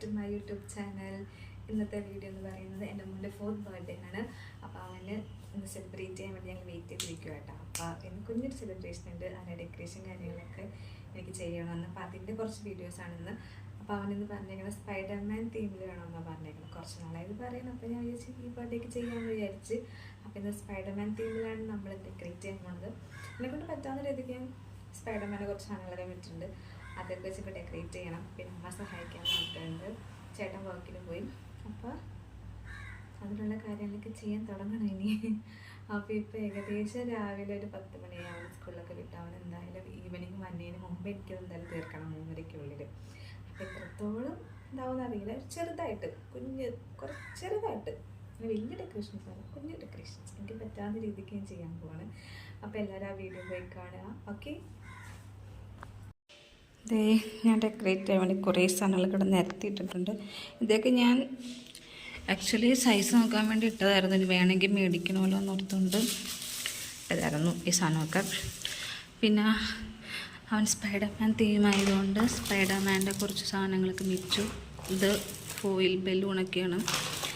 To my YouTube channel. ഇന്നത്തെ video എന്ന് പറയുന്നത് എൻ്റെ മോൻ്റെ 4th ബർത്ത്ഡേ ആണ്. അപ്പോൾ അവന് ഇന്ന് സെലിബ്രേറ്റ് ചെയ്യാൻ വേണ്ടി ഞങ്ങൾ വെയിറ്റ് ചെയ്തിരിക്കുക കേട്ടോ. അപ്പോൾ ഇന്ന് കുഞ്ഞൊരു സെലിബ്രേഷൻ ഉണ്ട്, അതിൻ്റെ ഡെക്കറേഷൻ കാര്യങ്ങളൊക്കെ എനിക്ക് ചെയ്യണമെന്ന്. അപ്പോൾ അതിൻ്റെ കുറച്ച് വീഡിയോസാണ് ഇന്ന്. അപ്പോൾ അവനിന്ന് പറഞ്ഞേക്കുന്നത് സ്പൈഡർമാൻ തീമിൽ വേണമെന്നാണ് പറഞ്ഞേക്കുന്നത്. കുറച്ച് നാളായത് പറയണം. അപ്പോൾ ഞാൻ വിചാരിച്ചു ഈ ബർത്ത്ഡേക്ക് ചെയ്യാമെന്ന് വിചാരിച്ച്. അപ്പോൾ ഇന്ന് സ്പൈഡർമാൻ തീമിലാണ് നമ്മൾ ഡെക്കറേറ്റ് ചെയ്യാൻ പോകുന്നത്. എന്നെക്കൊണ്ട് പറ്റാവുന്ന രീതിക്ക് ഞാൻ സ്പൈഡർമാനെ കുറച്ച് സാധനങ്ങളൊക്കെ വിട്ടിട്ടുണ്ട്. അതൊക്കെ വെച്ചിട്ട് ഡെക്കറേറ്റ് ചെയ്യണം. പിന്നെ അമ്മ സഹായിക്കാൻ മാത്രമുണ്ട്. ചേട്ടൻ വർക്കിന് പോയി. അപ്പോൾ അതിനുള്ള കാര്യങ്ങളൊക്കെ ചെയ്യാൻ തുടങ്ങണം ഇനി. അപ്പോൾ ഇപ്പോൾ ഏകദേശം രാവിലെ ഒരു 10 മണിയാവും സ്കൂളിലൊക്കെ വിട്ട്. അവൻ എന്തായാലും ഈവനിങ് വന്നതിന് മുമ്പ് എനിക്കത് എന്തായാലും തീർക്കണം 3:30-ക്കുള്ളിൽ. അപ്പോൾ എത്രത്തോളം എന്താവുമെന്ന് അറിയില്ല. ചെറുതായിട്ട് ചെറുതായിട്ട് വലിയ ഡെക്കറേഷൻസ് ആണ്, കുഞ്ഞു ഡെക്കറേഷൻസ് എനിക്ക് പറ്റാവുന്ന രീതിക്ക് ഞാൻ ചെയ്യാൻ പോവാണ്. അപ്പോൾ എല്ലാവരും ആ വീഡിയോ പോയി കാണുക. ഓക്കെ, ഇതേ ഞാൻ ഡെക്കറേറ്റ് ചെയ്യാൻ വേണ്ടി കുറേ സാധനങ്ങളൊക്കെ ഇവിടെ നിരത്തിയിട്ടിട്ടുണ്ട്. ഇതൊക്കെ ഞാൻ ആക്ച്വലി സൈസ് നോക്കാൻ വേണ്ടി ഇട്ടതായിരുന്നു. ഇനി വേണമെങ്കിൽ മേടിക്കണമല്ലോ എന്നോർത്തുകൊണ്ട് ഇതായിരുന്നു ഈ സാധനമൊക്കെ. പിന്നെ അവൻ സ്പൈഡർമാൻ തീമായതുകൊണ്ട് സ്പൈഡർമാൻ്റെ കുറച്ച് സാധനങ്ങളൊക്കെ മേടിച്ചു. ഇത് ഫോയിൽ ബലൂണൊക്കെയാണ്.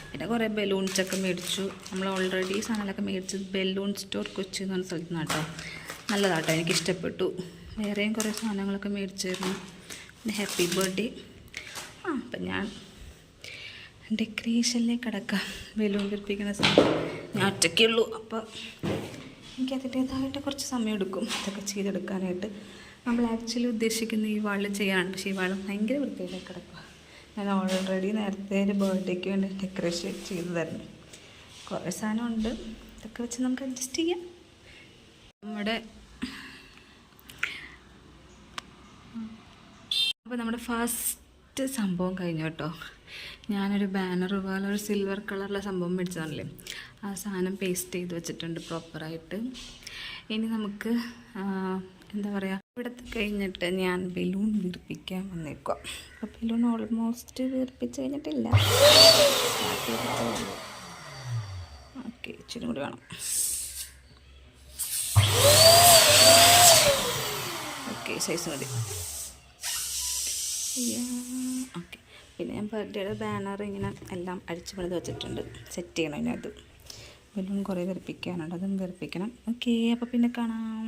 പിന്നെ കുറേ ബലൂൺസൊക്കെ മേടിച്ചു. നമ്മൾ ഓൾറെഡി സാധനങ്ങളൊക്കെ മേടിച്ചത് ബലൂൺ സ്റ്റോർ കൊച്ചി എന്ന് പറഞ്ഞ സ്ഥലത്ത് നിന്നാട്ടോ. നല്ലതാട്ടോ, എനിക്കിഷ്ടപ്പെട്ടു. വേറെയും കുറേ സാധനങ്ങളൊക്കെ മേടിച്ചായിരുന്നു. പിന്നെ ഹാപ്പി ബർത്ത്ഡേ. അപ്പം ഞാൻ ഡെക്കറേഷനിലേക്ക് കിടക്കാം. ബലൂൺ പിടിപ്പിക്കുന്ന സമയം ഞാൻ ഒറ്റയ്ക്കുള്ളൂ. അപ്പോൾ എനിക്ക് അതിൻ്റേതായിട്ട് കുറച്ച് സമയം എടുക്കും ഇതൊക്കെ ചെയ്തെടുക്കാനായിട്ട്. നമ്മൾ ആക്ച്വലി ഉദ്ദേശിക്കുന്ന ഈ വാളിൽ ചെയ്യാൻ, പക്ഷേ ഈ വാള് ഭയങ്കര വൃത്തിയായിട്ട് കിടക്കുക. ഞാൻ ഓൾറെഡി നേരത്തെ ഒരു ബർത്ത്ഡേക്ക് വേണ്ടി ഡെക്കറേഷൻ ചെയ്തു തരണം. കുറേ സാധനമുണ്ട്, ഇതൊക്കെ വെച്ച് നമുക്ക് അഡ്ജസ്റ്റ് ചെയ്യാം. അപ്പോൾ നമ്മുടെ ഫസ്റ്റ് സംഭവം കഴിഞ്ഞു കേട്ടോ. ഞാനൊരു ബാനർ പോലെ ഒരു സിൽവർ കളറിലെ സംഭവം മേടിച്ചതാണല്ലേ, ആ സാധനം പേസ്റ്റ് ചെയ്ത് വെച്ചിട്ടുണ്ട് പ്രോപ്പറായിട്ട്. ഇനി നമുക്ക് എന്താ പറയുക, ഇവിടുത്തെ കഴിഞ്ഞിട്ട് ഞാൻ ബലൂൺ വീർപ്പിക്കാൻ വന്നേക്കാം. അപ്പോൾ ബലൂൺ ഓൾമോസ്റ്റ് വീർപ്പിച്ച് കഴിഞ്ഞിട്ടില്ല. ഓക്കെ, ഇച്ചിരി കൂടി വേണം. ഓക്കെ, സൈസ് മതി. ഓക്കെ, പിന്നെ ഞാൻ ബർത്ത്ഡേയുടെ ബാനർ ഇങ്ങനെ എല്ലാം അടിച്ചു പണിത് വെച്ചിട്ടുണ്ട്. സെറ്റ് ചെയ്യണം ഇതിനകത്ത്. ബലൂൺ കുറേ വീർപ്പിക്കാനുണ്ട്, അതും വീർപ്പിക്കണം. ഓക്കെ, അപ്പോൾ പിന്നെ കാണാം.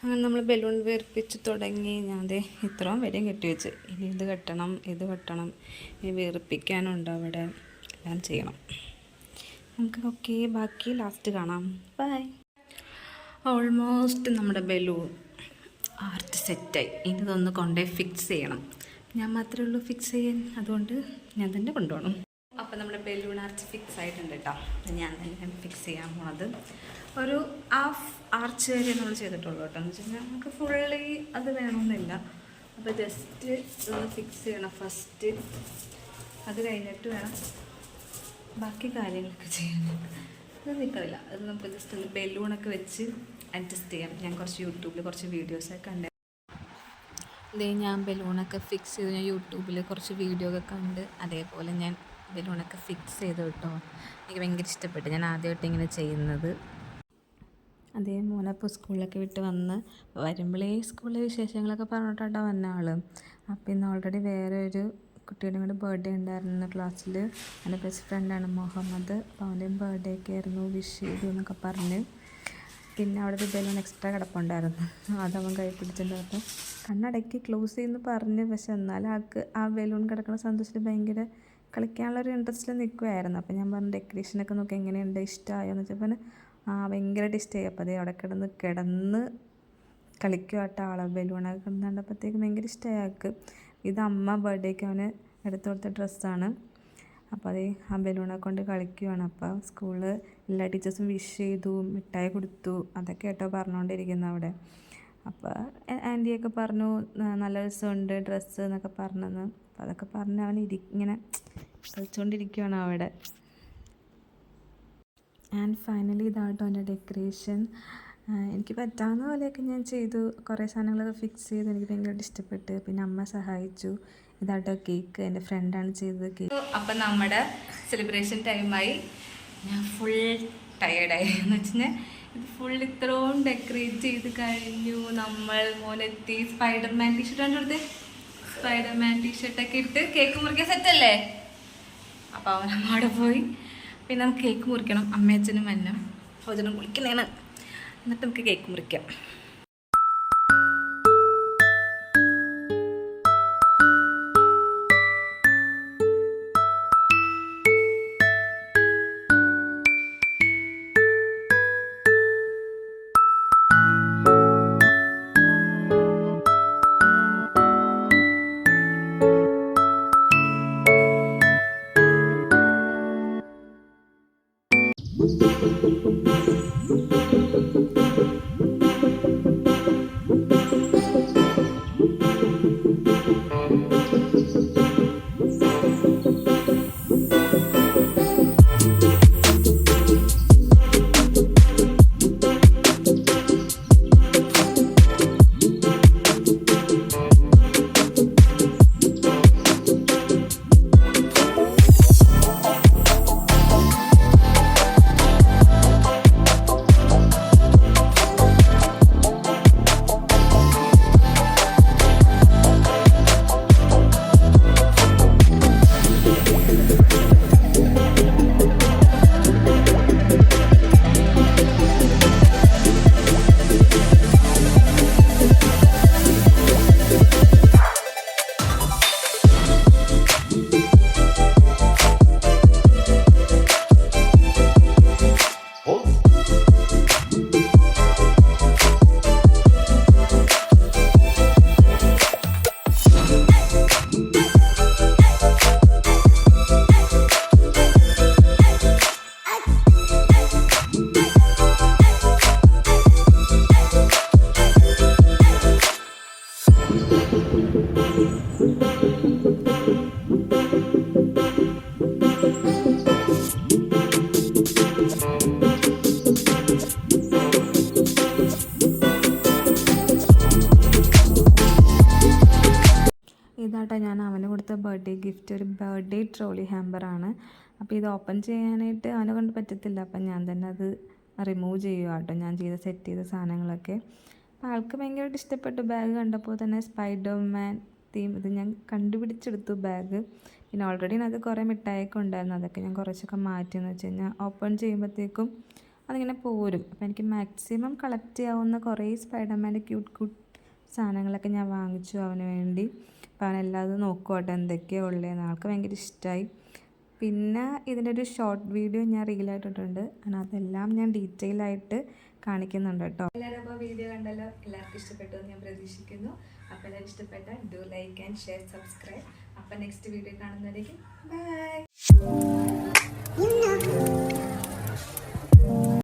അങ്ങനെ നമ്മൾ ബലൂൺ വീർപ്പിച്ച് തുടങ്ങി. ഞാൻ ദേ ഇത്രയും വരെയും കെട്ടിവെച്ച്. ഇനി ഇത് കെട്ടണം, ഇത് കെട്ടണം, ഇനി വീർപ്പിക്കാനുണ്ട് അവിടെ, എല്ലാം ചെയ്യണം നമുക്ക്. ഓക്കെ, ബാക്കി ലാസ്റ്റ് കാണാം. ബൈ. ഓൾമോസ്റ്റ് നമ്മുടെ ബലൂൺ ആർട്ട് സെറ്റായി. ഇനി ഇതൊന്ന് കൊണ്ടുപോയി ഫിക്സ് ചെയ്യണം. ഞാൻ മാത്രമേ ഉള്ളൂ ഫിക്സ് ചെയ്യാൻ, അതുകൊണ്ട് ഞാൻ തന്നെ കൊണ്ടുപോകണം. അപ്പോൾ നമ്മുടെ ബലൂൺ ആർച്ച് ഫിക്സ് ആയിട്ടുണ്ട് കേട്ടോ. ഞാൻ തന്നെ ഫിക്സ് ചെയ്യാൻ പോണത്. ഒരു ഹാഫ് ആർച്ച് വരെ നമ്മൾ ചെയ്തിട്ടുള്ളൂ കേട്ടോ. എന്ന് വെച്ച് കഴിഞ്ഞാൽ നമുക്ക് ഫുള്ളി അത് വേണമെന്നില്ല. അപ്പോൾ ജസ്റ്റ് ഒന്ന് ഫിക്സ് ചെയ്യണം ഫസ്റ്റ്. അത് കഴിഞ്ഞിട്ട് വേണം ബാക്കി കാര്യങ്ങളൊക്കെ ചെയ്യാനായിട്ട്. അത് നിൽക്കില്ല, അത് നമുക്ക് ജസ്റ്റ് ഒന്ന് ബലൂണൊക്കെ വെച്ച് അഡ്ജസ്റ്റ് ചെയ്യാം. ഞാൻ കുറച്ച് യൂട്യൂബിൽ കുറച്ച് വീഡിയോസൊക്കെ കണ്ടു. ഇതേ ഞാൻ ബലൂണൊക്കെ ഫിക്സ് ചെയ്ത് ഞാൻ യൂട്യൂബിൽ കുറച്ച് വീഡിയോ ഒക്കെ കണ്ട് അതേപോലെ ഞാൻ ബലൂണൊക്കെ ഫിക്സ് ചെയ്തു കേട്ടോ. എനിക്ക് ഭയങ്കര ഇഷ്ടപ്പെട്ടു. ഞാൻ ആദ്യമായിട്ട് ഇങ്ങനെ ചെയ്യുന്നത്. അതേ മോനപ്പോൾ സ്കൂളിലൊക്കെ വിട്ട് വന്ന് വരുമ്പോഴേ സ്കൂളിലെ വിശേഷങ്ങളൊക്കെ പറഞ്ഞിട്ടാണ് വന്ന ആൾ. അപ്പോൾ ഇന്ന് ഓൾറെഡി വേറെ ഒരു കുട്ടിയുടെ കൂടെ ബർത്ത്ഡേ ഉണ്ടായിരുന്നു ക്ലാസ്സിൽ. എൻ്റെ ബെസ്റ്റ് ഫ്രണ്ടാണ് മുഹമ്മദ്. അപ്പോൾ അവൻ്റെയും ബർത്ത്ഡേ ഒക്കെ ആയിരുന്നു, വിഷ് ചെയ്തു എന്നൊക്കെ പറഞ്ഞ്. പിന്നെ അവിടെ ഒരു ബലൂൺ എക്സ്ട്രാ കിടപ്പുണ്ടായിരുന്നു, അതവൻ കൈ പിടിച്ചിട്ടുണ്ടായിരുന്നു. കണ്ണടക്കി ക്ലോസ് ചെയ്യുന്നു പറഞ്ഞ്, പക്ഷെ എന്നാലും ആൾക്ക് ആ ബലൂൺ കിടക്കുന്ന സന്തോഷത്തിൽ ഭയങ്കര കളിക്കാനുള്ളൊരു ഇൻട്രസ്റ്റിൽ നിൽക്കുമായിരുന്നു. അപ്പോൾ ഞാൻ പറഞ്ഞു ഡെക്കറേഷനൊക്കെ നോക്കി എങ്ങനെയുണ്ട്, ഇഷ്ടമായോ എന്ന് വെച്ചപ്പോൾ ഭയങ്കരമായിട്ട് ഇഷ്ടമായി. അപ്പോൾ അതേ അവിടെ കിടന്ന് കളിക്കും കേട്ടോ ആളെ. ബലൂണൊക്കെ കണ്ടപ്പോഴത്തേക്ക് ഭയങ്കര ഇഷ്ടമായി ആൾക്ക്. ഇത് അമ്മ ബർത്ത്ഡേക്ക് അവന് എടുത്തു കൊടുത്ത ഡ്രസ്സാണ്. അപ്പോൾ അത് ആ ബലൂണൊക്കെ കൊണ്ട് കളിക്കുകയാണ്. അപ്പോൾ സ്കൂളിൽ എല്ലാ ടീച്ചേഴ്സും വിഷ് ചെയ്തു, മിഠായി കൊടുത്തു, അതൊക്കെ കേട്ടോ പറഞ്ഞുകൊണ്ടിരിക്കുന്നു അവിടെ. അപ്പോൾ ആൻറ്റിയൊക്കെ പറഞ്ഞു നല്ല രസമുണ്ട് ഡ്രസ്സ് എന്നൊക്കെ പറഞ്ഞെന്ന്. അപ്പോൾ അതൊക്കെ പറഞ്ഞ് അവൻ ഇങ്ങനെ കളിച്ചുകൊണ്ടിരിക്കുകയാണ് അവിടെ. ആൻഡ് ഫൈനലി ഇതാട്ടോ എൻ്റെ ഡെക്കറേഷൻ. എനിക്ക് പറ്റാവുന്ന പോലെയൊക്കെ ഞാൻ ചെയ്തു. കുറേ സാധനങ്ങളൊക്കെ ഫിക്സ് ചെയ്ത് എനിക്ക് ഭയങ്കരമായിട്ട് ഇഷ്ടപ്പെട്ട്. പിന്നെ അമ്മ സഹായിച്ചു. ഇതാട്ടോ കേക്ക്, എൻ്റെ ഫ്രണ്ടാണ് ചെയ്തത് കേക്ക്. അപ്പം നമ്മുടെ സെലിബ്രേഷൻ ടൈമായി. ഞാൻ ഫുൾ ടയേർഡായി. എന്ന് വെച്ചാൽ ഇത് ഫുൾ ഇത്രയും ഡെക്കറേറ്റ് ചെയ്ത് കഴിഞ്ഞു. നമ്മൾ മോനെത്തി. സ്പൈഡർമാൻ ടീഷർട്ടാണ് കൊടുത്തത്. സ്പൈഡർമാൻ ടീഷർട്ടൊക്കെ ഇട്ട് കേക്ക് മുറിക്കാൻ സെറ്റല്ലേ? അപ്പോൾ അവൻ അവിടെ പോയി. പിന്നെ നമുക്ക് കേക്ക് മുറിക്കണം. അമ്മയച്ഛനും വന്നം ഭോജനം കുളിക്കുന്നതാണ്. എന്നിട്ട് നമുക്ക് കേക്ക് മുറിക്കാം. ഇതാട്ടോ ഞാൻ അവന് കൊടുത്ത ബർത്ത്ഡേ ഗിഫ്റ്റ്. ഒരു ബർത്ത്ഡേ ട്രോളി ഹാമ്പറാണ്. അപ്പോൾ ഇത് ഓപ്പൺ ചെയ്യാനായിട്ട് അവനെ കൊണ്ട് പറ്റത്തില്ല. അപ്പം ഞാൻ തന്നെ അത് റിമൂവ് ചെയ്യുക കേട്ടോ, ഞാൻ സെറ്റ് ചെയ്ത സാധനങ്ങളൊക്കെ. അപ്പോൾ ആൾക്ക് ഭയങ്കരമായിട്ട് ഇഷ്ടപ്പെട്ടു. ബാഗ് കണ്ടപ്പോൾ തന്നെ സ്പൈഡർമാൻ തീം ഇത് ഞാൻ കണ്ടുപിടിച്ചെടുത്തു ബാഗ്. പിന്നെ ഓൾറെഡി അത് കുറേ മിഠായിയൊക്കെ ഉണ്ടായിരുന്നു. അതൊക്കെ ഞാൻ കുറച്ചൊക്കെ മാറ്റിയെന്ന് വെച്ച് കഴിഞ്ഞാൽ ഓപ്പൺ ചെയ്യുമ്പോഴത്തേക്കും അതിങ്ങനെ പോരും. അപ്പോൾ എനിക്ക് മാക്സിമം കളക്ട് ചെയ്യാവുന്ന കുറേ സ്പൈഡർമാൻ്റെ ക്യൂട്ട് സാധനങ്ങളൊക്കെ ഞാൻ വാങ്ങിച്ചു അവന് വേണ്ടി. അപ്പോൾ അവനെല്ലാതും നോക്കുവാട്ടെ എന്തൊക്കെയാണ് ഉള്ളതെന്ന്. ആൾക്ക് ഭയങ്കര ഇഷ്ടമായി. പിന്നെ ഇതിൻ്റെ ഒരു ഷോർട്ട് വീഡിയോ ഞാൻ റീലായിട്ടിട്ടുണ്ട്. അതെല്ലാം ഞാൻ ഡീറ്റെയിൽ ആയിട്ട് കാണിക്കുന്നുണ്ട് കേട്ടോ. എല്ലാവരും അപ്പോൾ വീഡിയോ കണ്ടല്ലോ, എല്ലാവർക്കും ഇഷ്ടപ്പെട്ടു എന്ന് ഞാൻ പ്രതീക്ഷിക്കുന്നു. അപ്പോൾ എല്ലാവരും ഇഷ്ടപ്പെട്ടാൽ do like and share subscribe. അപ്പോൾ നെക്സ്റ്റ് വീഡിയോ കാണുന്നവരേക്കും ബൈ.